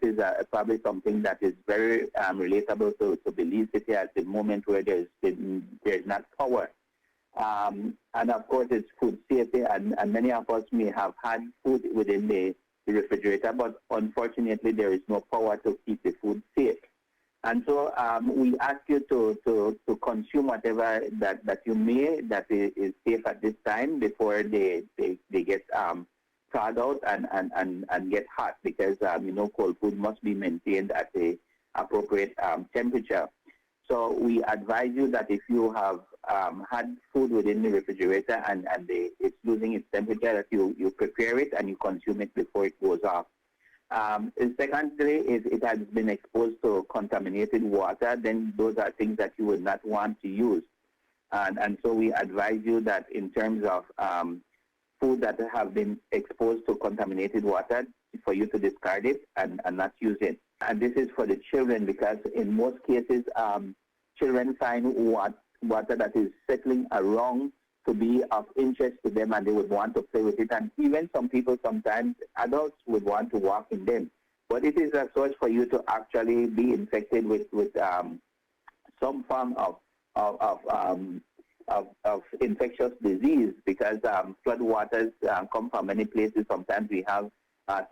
is probably something that is very relatable to Belize City at the moment where there's not power. And of course, it's food safety, and many of us may have had food within the refrigerator, but unfortunately, there is no power to keep the food safe. And so we ask you to consume whatever that you may that is safe at this time before they get thawed out and get hot, because cold food must be maintained at the appropriate temperature. So we advise you that if you have had food within the refrigerator and it's losing its temperature, that you prepare it and you consume it before it goes off. Secondly, if it has been exposed to contaminated water, then those are things that you would not want to use. And so we advise you that in terms of food that have been exposed to contaminated water, for you to discard it and not use it. And this is for the children, because in most cases, children find water that is settling around to be of interest to them, and they would want to play with it. And even some people, sometimes adults, would want to walk in them. But it is a source for you to actually be infected with some form of infectious disease, because flood waters come from many places. Sometimes we have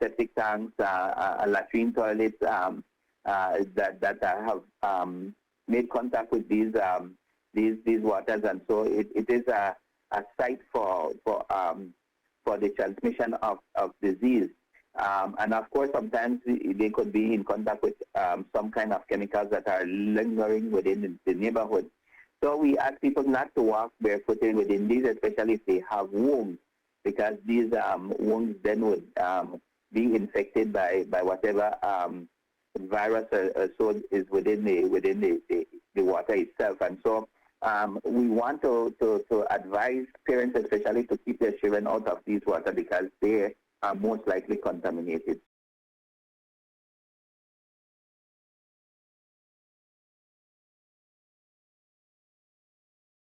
septic tanks, latrine toilets that have made contact with these waters, and so it is a site for the transmission of disease. And of course, sometimes they could be in contact with some kind of chemicals that are lingering within the neighborhood. So we ask people not to walk barefooted within these, especially if they have wounds, because these wounds then would be infected by whatever virus or so is within the water itself. And so we want to advise parents, especially, to keep their children out of these water, because they are most likely contaminated.